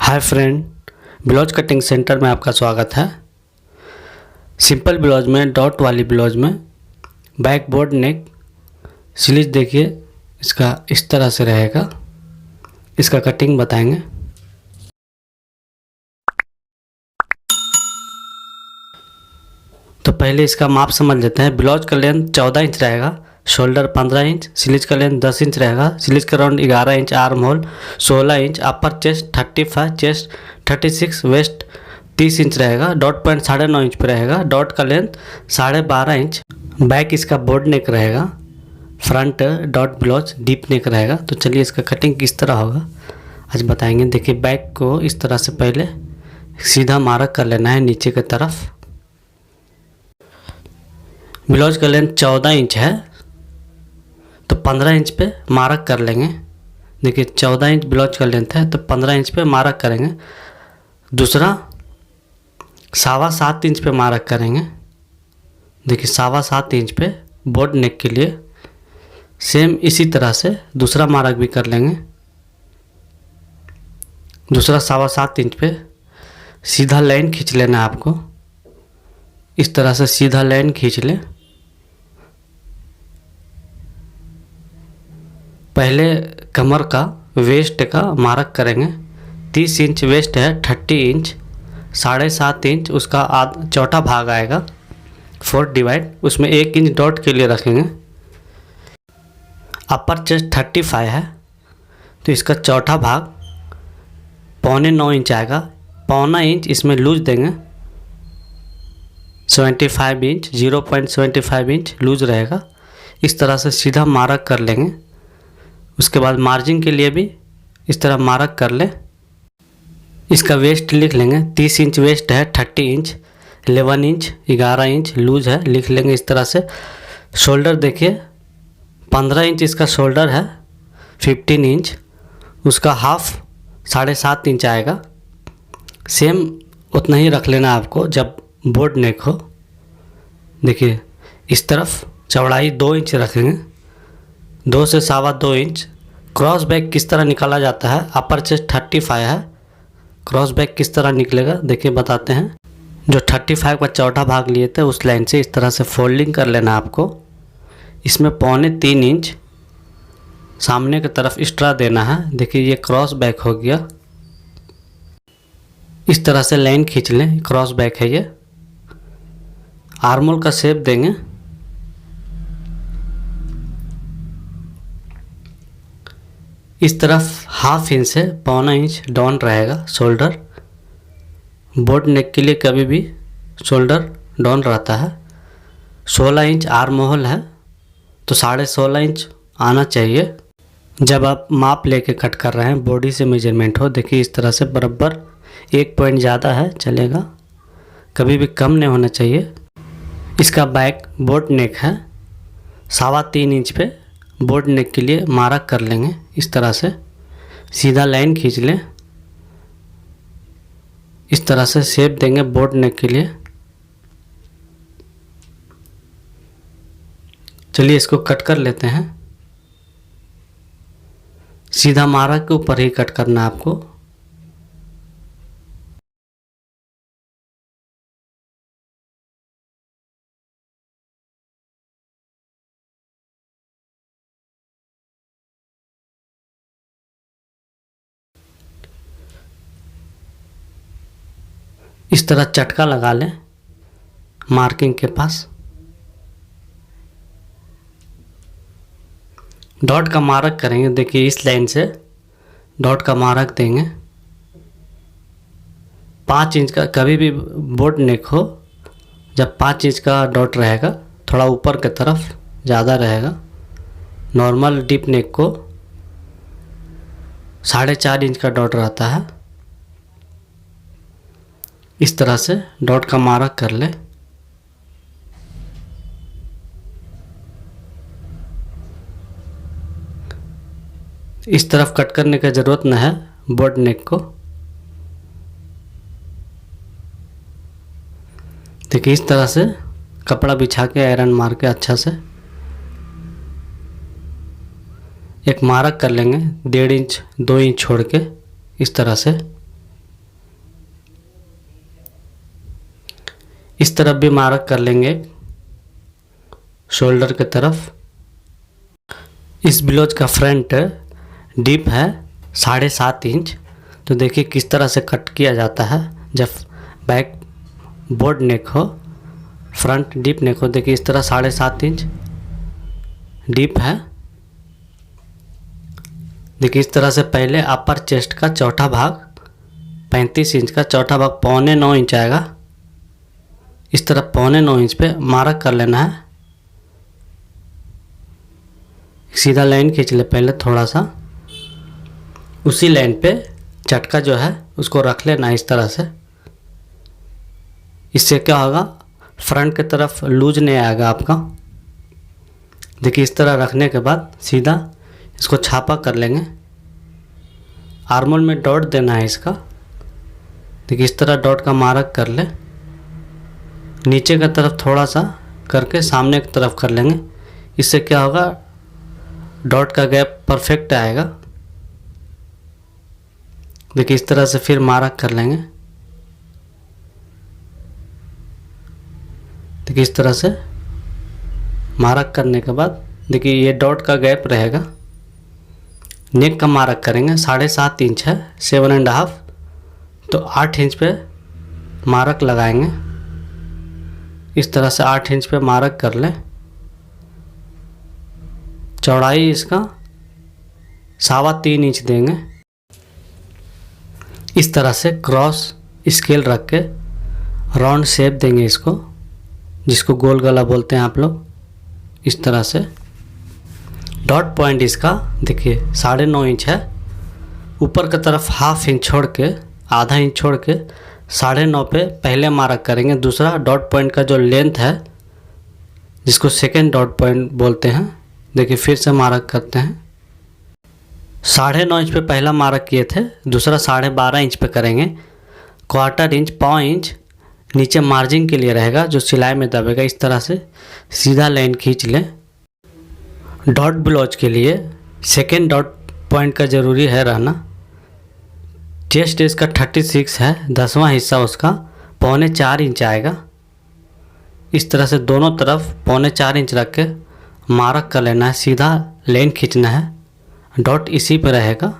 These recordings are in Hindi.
Hi friend, blouse cutting centre में आपका स्वागत है। सिंपल ब्लाउज में डॉट वाली ब्लाउज में बैक बोर्ड नेक स्लीव देखिए, इसका इस तरह से रहेगा। इसका कटिंग बताएंगे। तो पहले इसका माप समझ लेते हैं। ब्लाउज का लेंथ 14 इंच रहेगा, शोल्डर 15 इंच, स्लीव का लेंथ 10 इंच रहेगा, स्लीव का round 11 inch, arm hole 16 inch, upper chest 35, chest 36, waist 30 inch रहेगा। डॉट पॉइंट 9.5 इंच पे रहेगा। डॉट का लेंथ 12.5 इंच। बैक इसका बोर्ड नेक रहेगा। फ्रंट डॉट ब्लाउज डीप नेक रहेगा। तो चलिए इसका कटिंग किस तरह होगा आज बताएंगे। देखिए बैक को इस तरह से पहले सीधा मार्क कर लेना है नीचे की तरफ। ब्लाउज का लेंथ 14 इंच है तो 15 इंच पे मार्क कर लेंगे। देखिए 14 इंच ब्लाउज का लेंथ है तो 15 इंच पे मार्क करेंगे। दूसरा 7.25 इंच पे मार्क करेंगे। देखिए 7.25 इंच पे बोर्ड नेक के लिए सेम इसी तरह से दूसरा मार्क भी कर लेंगे। दूसरा 7.25 इंच पे सीधा लाइन खींच लेना है आपको। इस तरह से सीधा लाइन खींच लें। पहले कमर का वेस्ट का मार्क करेंगे। 30 इंच वेस्ट है, 30 इंच, 7.5 इंच उसका चौथा भाग आएगा, 4 डिवाइड, उसमें 1 इंच डॉट के लिए रखेंगे। अपर चेस्ट 35 है तो इसका चौथा भाग 8.25 इंच आएगा। 0.25 इंच इसमें लूज देंगे। 75 इंच, 0.75 इंच लूज रहेगा। इस तरह से सीधा मार्क कर लेंगे। उसके बाद मार्जिन के लिए भी इस तरह मार्क कर लें। इसका वेस्ट लिख लेंगे। 30 इंच वेस्ट है, 30 इंच, 11 इंच, 11 इंच लूज है, लिख लेंगे इस तरह से। शोल्डर देखिए 15 इंच इसका शोल्डर है, 15 इंच उसका हाफ 7.5 इंच आएगा। सेम उतना ही रख लेना आपको जब बोर्ड नेक हो। देखिए इस तरफ चौड़ाई 2 इंच रखेंगे, 2 से 2.25 इंच। क्रॉस बैक किस तरह निकाला जाता है। अपर चेस्ट 35 है, क्रॉस बैक किस तरह निकलेगा देखिए बताते हैं। जो 35 का चौथा भाग लिए थे उस लाइन से इस तरह से फोल्डिंग कर लेना आपको। इसमें 3.25 इंच सामने की तरफ एक्स्ट्रा देना है। देखिए ये क्रॉस बैक हो गया। इस तरह से लाइन खींच लें, क्रॉस बैक है ये। आर्मोल का शेप देंगे। इस तरफ 1/2 इंच से 0.25 इंच डाउन रहेगा शोल्डर। बोर्ड नेक के लिए कभी भी शोल्डर डाउन रहता है। 16 इंच आर्म होल है तो 16.5 इंच आना चाहिए जब आप माप लेके कट कर रहे हैं, बॉडी से मेजरमेंट हो। देखिए इस तरह से बराबर 1 पॉइंट ज़्यादा है चलेगा, कभी भी कम नहीं होना चाहिए। इसका बैक बोर्ड नेक है, 3.25 इंच पे बोर्ड नेक के लिए मार्क कर लेंगे। इस तरह से सीधा लाइन खींच लें। इस तरह से शेप देंगे बोर्ड नेक के लिए। चलिए इसको कट कर लेते हैं। सीधा मार्क के ऊपर ही कट करना है आपको। इस तरह चटका लगा लें मार्किंग के पास। डॉट का मार्क करेंगे। देखिए इस लाइन से डॉट का मार्क देंगे। 5 इंच का कभी भी बोर्ड नेक हो, जब 5 इंच का डॉट रहेगा थोड़ा ऊपर की तरफ ज़्यादा रहेगा। नॉर्मल डीप नेक को 4.5 इंच का डॉट रहता है। इस तरह से डॉट का मार्क कर ले। इस तरफ कट करने की ज़रूरत न है बोर्ड नेक को। देखिए इस तरह से कपड़ा बिछा के आयरन मार के अच्छा से एक मार्क कर लेंगे 1.5 इंच 2 इंच छोड़ के इस तरह से। इस तरफ भी मार्क कर लेंगे शोल्डर के तरफ। इस ब्लाउज का फ्रंट डीप है 7.5 इंच। तो देखिए किस तरह से कट किया जाता है जब बैक बोर्ड नेक हो, फ्रंट डीप नेक हो। देखिए इस तरह 7.5 इंच डीप है। देखिए इस तरह से पहले अपर चेस्ट का चौथा भाग 35 इंच का चौथा भाग 8.25 इंच आएगा। इस तरह 8.25 इंच पे मार्क कर लेना है। सीधा लाइन खींच ले पहले थोड़ा सा, उसी लाइन पे चटका जो है उसको रख लेना इस तरह से। इससे क्या होगा, फ्रंट की तरफ लूज नहीं आएगा आपका। देखिए इस तरह रखने के बाद सीधा इसको छापा कर लेंगे। आर्मोल में डॉट देना है इसका। देखिए इस तरह डॉट का मार्क कर ले, नीचे की तरफ थोड़ा सा करके सामने की तरफ कर लेंगे। इससे क्या होगा, डॉट का गैप परफेक्ट आएगा। देखिए इस तरह से फिर मार्क कर लेंगे। देखिए इस तरह से मार्क करने के बाद देखिए ये डॉट का गैप रहेगा। नेक का मार्क करेंगे 7.5 इंच है 7.5, तो 8 इंच पे मार्क लगाएंगे। इस तरह से 8 इंच पे मार्क कर लें। चौड़ाई इसका 3.25 इंच देंगे। इस तरह से क्रॉस स्केल रख के राउंड शेप देंगे इसको, जिसको गोल गला बोलते हैं आप लोग। इस तरह से डॉट पॉइंट इसका देखिए 9.5 इंच है। ऊपर की तरफ ½ इंच छोड़ के, आधा इंच छोड़ के 9.5 पे पहले मार्क करेंगे। दूसरा डॉट पॉइंट का जो लेंथ है, जिसको सेकेंड डॉट पॉइंट बोलते हैं, देखिए फिर से मार्क करते हैं। 9.5 इंच पे पहला मार्क किए थे, दूसरा 12.5 इंच पे करेंगे। 1/4 इंच, 1/4 इंच नीचे मार्जिन के लिए रहेगा जो सिलाई में दबेगा। इस तरह से सीधा लाइन खींच लें। डॉट ब्लाउज के लिए सेकेंड डॉट पॉइंट का ज़रूरी है रहना। चेस्ट इसका 36 है, 10वां हिस्सा उसका 3.25 इंच आएगा। इस तरह से दोनों तरफ 3.25 इंच रख के मार्क कर लेना है। सीधा लाइन खींचना है, डॉट इसी पे रहेगा।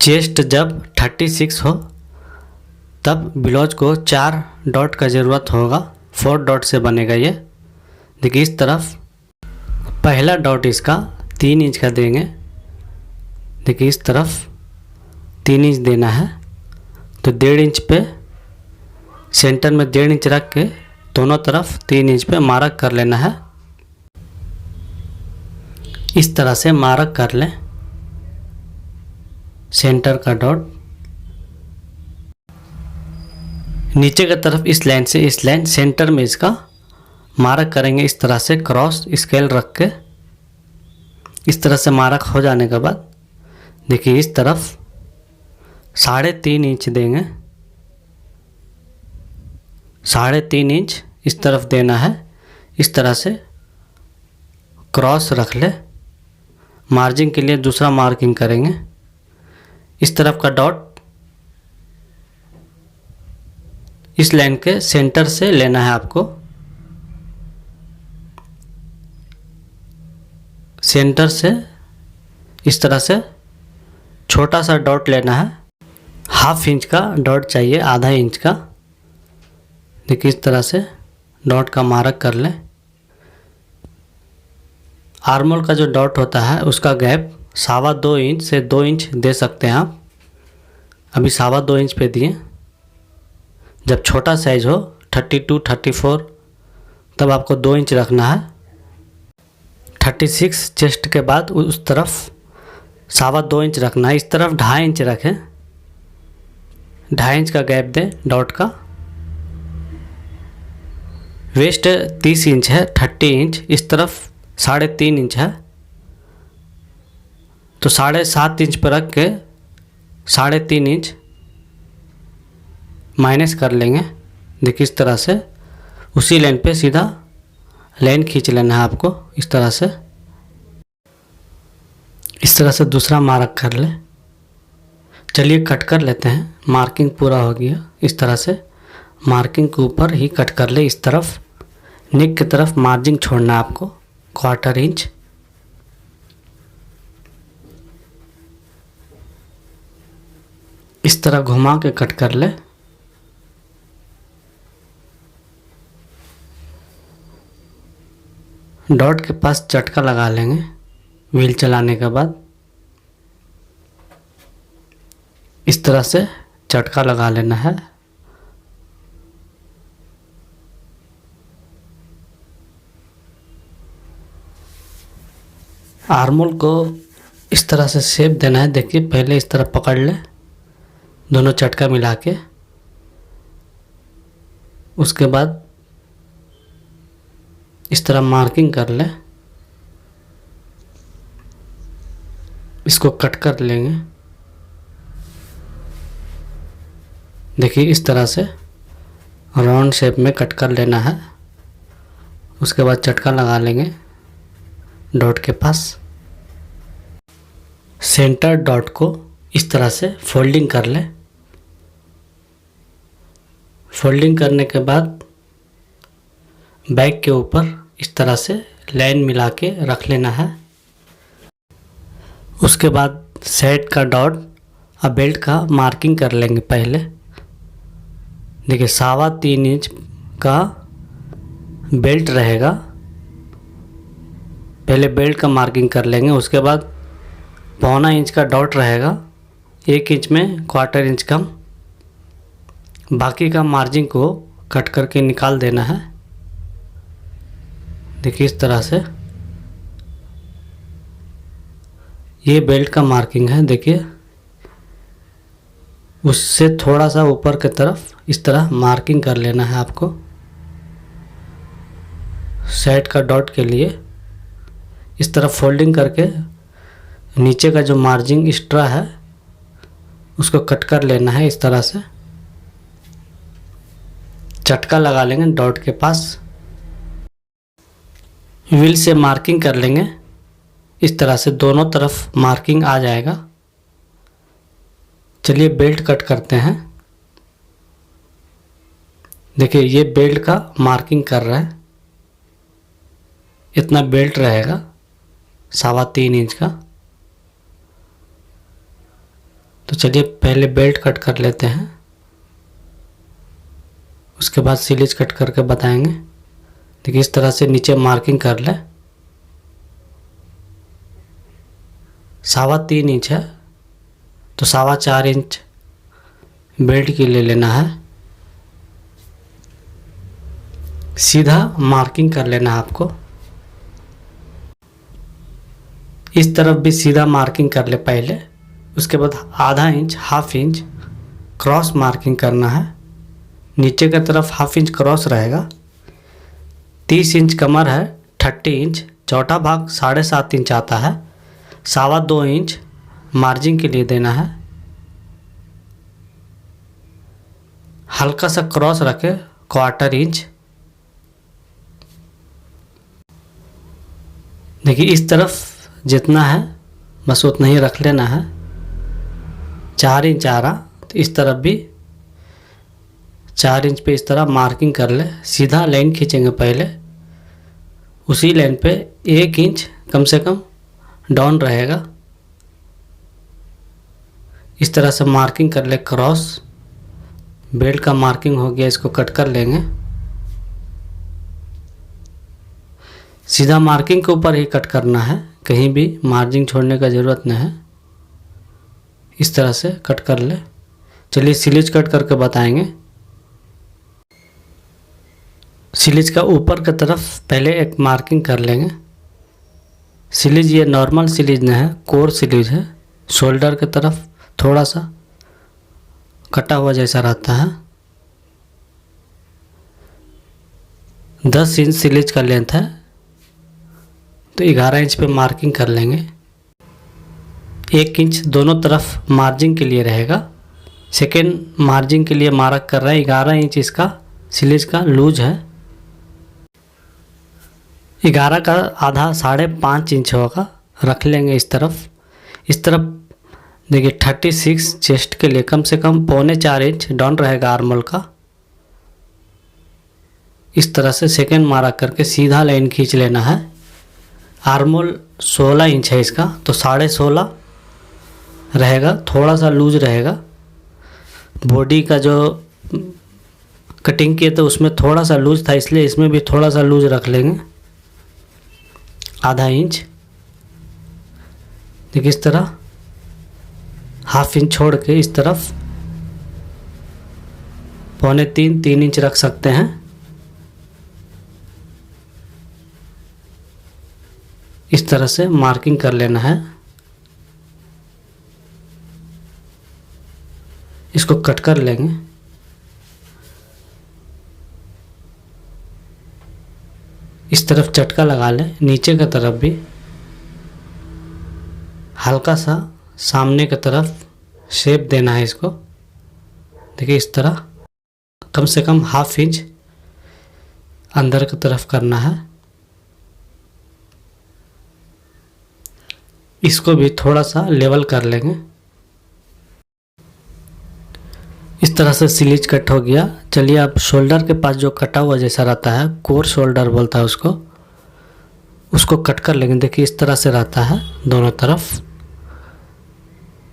चेस्ट जब 36 हो तब ब्लाउज को 4 डॉट का ज़रूरत होगा। 4 डॉट से बनेगा ये। देखिए इस तरफ पहला डॉट इसका 3 इंच का देंगे। देखिए इस तरफ 3 इंच देना है, तो 1.5 इंच पे सेंटर में 1.5 इंच रख के दोनों तरफ 3 इंच पे मार्क कर लेना है। इस तरह से मार्क कर लें सेंटर का डॉट। नीचे की तरफ इस लाइन से इस लाइन सेंटर में इसका मार्क करेंगे। इस तरह से क्रॉस स्केल रख के इस तरह से मार्क हो जाने के बाद देखिए इस तरफ 3.5 इंच देंगे। 3.5 इंच इस तरफ देना है। इस तरह से क्रॉस रख ले। मार्जिन के लिए दूसरा मार्किंग करेंगे। इस तरफ का डॉट इस लाइन के सेंटर से लेना है आपको। सेंटर से इस तरह से छोटा सा डॉट लेना है। ½ इंच का डॉट चाहिए, आधा इंच का। देखिए इस तरह से डॉट का मार्क कर लें। आर्मोल का जो डॉट होता है उसका गैप 2.25 इंच से 2 इंच दे सकते हैं आप। अभी 2.25 इंच पे दिए। जब छोटा साइज़ हो 32, 34 तब आपको 2 इंच रखना है। 36 चेस्ट के बाद उस तरफ 2.25 इंच रखना है। इस तरफ 2.5 इंच रखें, 2.5 इंच का गैप दें डॉट का। वेस्ट 30 इंच है, 30 इंच। इस तरफ 3.5 इंच है, तो 7.5 इंच पर रख के 3.5 इंच माइनस कर लेंगे। देखिए इस तरह से उसी लाइन पे सीधा लाइन खींच लेना है आपको। इस तरह से दूसरा मार्क कर ले। चलिए कट कर लेते हैं। मार्किंग पूरा हो गया। इस तरह से मार्किंग के ऊपर ही कट कर ले। इस तरफ नेक की तरफ मार्जिन छोड़ना है आपको 1/4 इंच। इस तरह घुमा के कट कर ले। डॉट के पास चटका लगा लेंगे व्हील चलाने के बाद। इस तरह से चटका लगा लेना है। आर्मोल को इस तरह से शेप देना है। देखिए पहले इस तरह पकड़ ले दोनों चटका मिला के, उसके बाद इस तरह मार्किंग कर ले। इसको कट कर लेंगे। देखिए इस तरह से राउंड शेप में कट कर लेना है। उसके बाद चटका लगा लेंगे डॉट के पास। सेंटर डॉट को इस तरह से फोल्डिंग कर ले। फोल्डिंग करने के बाद बैक के ऊपर इस तरह से लाइन मिला के रख लेना है। उसके बाद साइड का डॉट और बेल्ट का मार्किंग कर लेंगे। पहले देखिए 3.25 इंच का बेल्ट रहेगा। पहले बेल्ट का मार्किंग कर लेंगे। उसके बाद 1.25 इंच का डॉट रहेगा, 1 इंच में 1/4 इंच कम। बाकी का मार्जिन को कट करके निकाल देना है। देखिए इस तरह से ये बेल्ट का मार्किंग है। देखिए उससे थोड़ा सा ऊपर की तरफ इस तरह मार्किंग कर लेना है आपको। साइड का डॉट के लिए इस तरह फोल्डिंग करके नीचे का जो मार्जिन एक्स्ट्रा है उसको कट कर लेना है। इस तरह से चटका लगा लेंगे डॉट के पास। व्हील से मार्किंग कर लेंगे। इस तरह से दोनों तरफ मार्किंग आ जाएगा। चलिए बेल्ट कट करते हैं। देखिए ये बेल्ट का मार्किंग कर रहा है। इतना बेल्ट रहेगा 3.25 इंच का। तो चलिए पहले बेल्ट कट कर लेते हैं, उसके बाद स्लीव्स कट करके बताएंगे। देखिए इस तरह से नीचे मार्किंग कर ले। 3.25 इंच है तो 4.25 इंच बेल्ट की ले लेना है। सीधा मार्किंग कर लेना है आपको। इस तरफ भी सीधा मार्किंग कर ले पहले। उसके बाद 1/2 इंच 1/2 इंच क्रॉस मार्किंग करना है। नीचे की तरफ 1/2 इंच क्रॉस रहेगा। 30 इंच कमर है, 30 इंच चौथा भाग 7.5 इंच आता है। 2.25 इंच मार्जिन के लिए देना है। हल्का सा क्रॉस रखे 1/4 इंच। देखिए इस तरफ जितना है बस उतना ही रख लेना है। 4 इंच आ रहा तो इस तरफ भी 4 इंच पे इस तरह मार्किंग कर ले। सीधा लाइन खींचेंगे पहले। उसी लाइन पे 1 इंच कम से कम डाउन रहेगा। इस तरह से मार्किंग कर ले क्रॉस। बेल्ट का मार्किंग हो गया, इसको कट कर लेंगे। सीधा मार्किंग के ऊपर ही कट करना है, कहीं भी मार्जिन छोड़ने का ज़रूरत नहीं है। इस तरह से कट कर ले। चलिए स्लीव्स कट करके बताएंगे। स्लीव्स का ऊपर की तरफ पहले एक मार्किंग कर लेंगे। स्लीव्स ये नॉर्मल स्लीव्स नहीं है, कोर स्लीव्स है। शोल्डर की तरफ थोड़ा सा कटा हुआ जैसा रहता है। 10 इंच स्लीव्स का लेंथ है तो 11 इंच पे मार्किंग कर लेंगे। 1 इंच दोनों तरफ मार्जिन के लिए रहेगा। सेकेंड मार्जिन के लिए मार्क कर रहा है। 11 इंच इसका स्लीव्स का लूज है। 11 का आधा 5.5 इंच होगा, रख लेंगे इस तरफ। इस तरफ देखिए 36 चेस्ट के लिए कम से कम 3.25 इंच डाउन रहेगा आर्मोल का। इस तरह से सेकेंड मार्क करके सीधा लाइन खींच लेना है। आर्मोल 16 इंच है इसका, तो 16.5 रहेगा, थोड़ा सा लूज रहेगा। बॉडी का जो कटिंग किए तो उसमें थोड़ा सा लूज था, इसलिए इसमें भी थोड़ा सा लूज रख लेंगे, आधा इंच। देखिए इस तरह हाफ इंच छोड़ के इस तरफ 2.25-3 इंच रख सकते हैं। इस तरह से मार्किंग कर लेना है। इसको कट कर लेंगे। इस तरफ चटका लगा लें, नीचे की तरफ भी हल्का सा सामने की तरफ शेप देना है इसको। देखिए इस तरह कम से कम हाफ इंच अंदर की तरफ करना है। इसको भी थोड़ा सा लेवल कर लेंगे। इस तरह से स्लीव कट हो गया। चलिए अब शोल्डर के पास जो कटा हुआ जैसा रहता है, कोर शोल्डर बोलता है उसको कट कर लेंगे। देखिए इस तरह से रहता है दोनों तरफ,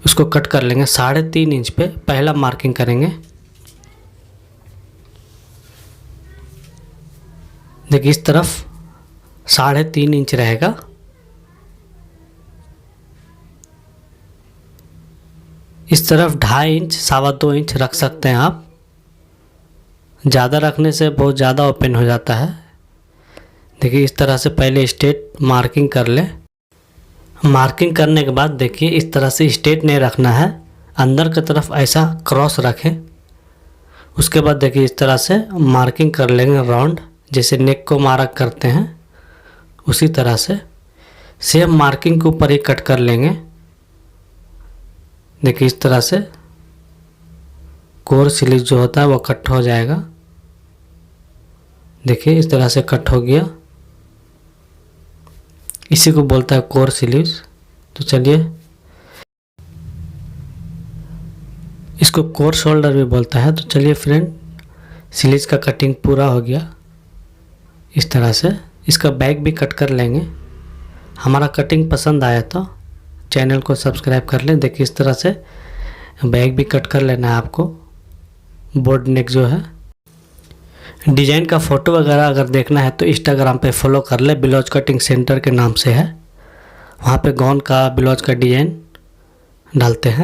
उसको कट कर लेंगे। 3.5 इंच पे पहला मार्किंग करेंगे। देखिए इस तरफ 3.5 इंच रहेगा। इस तरफ 2.5 इंच 2.25 इंच रख सकते हैं आप। ज़्यादा रखने से बहुत ज़्यादा ओपन हो जाता है। देखिए इस तरह से पहले स्ट्रेट मार्किंग कर ले। मार्किंग करने के बाद देखिए इस तरह से स्ट्रेट नहीं रखना है, अंदर की तरफ ऐसा क्रॉस रखें। उसके बाद देखिए इस तरह से मार्किंग कर लेंगे राउंड, जैसे नेक को मार्क करते हैं उसी तरह से सेम मार्किंग के ऊपर ही कट कर लेंगे। देखिए इस तरह से कोर स्लीव जो होता है वो कट हो जाएगा। देखिए इस तरह से कट हो गया, इसी को बोलता है कोर स्लीव्स। तो चलिए इसको कोर शोल्डर भी बोलता है। तो चलिए फ्रेंड, स्लीव्स का कटिंग पूरा हो गया। इस तरह से इसका बैक भी कट कर लेंगे। हमारा कटिंग पसंद आया तो चैनल को सब्सक्राइब कर लें। देखिए इस तरह से बैक भी कट कर लेना है आपको। बोर्ड नेक जो है, डिज़ाइन का फ़ोटो वगैरह अगर देखना है तो इंस्टाग्राम पे फॉलो कर ले, ब्लाउज कटिंग सेंटर के नाम से है। वहाँ पे गाउन का ब्लाउज का डिज़ाइन डालते हैं।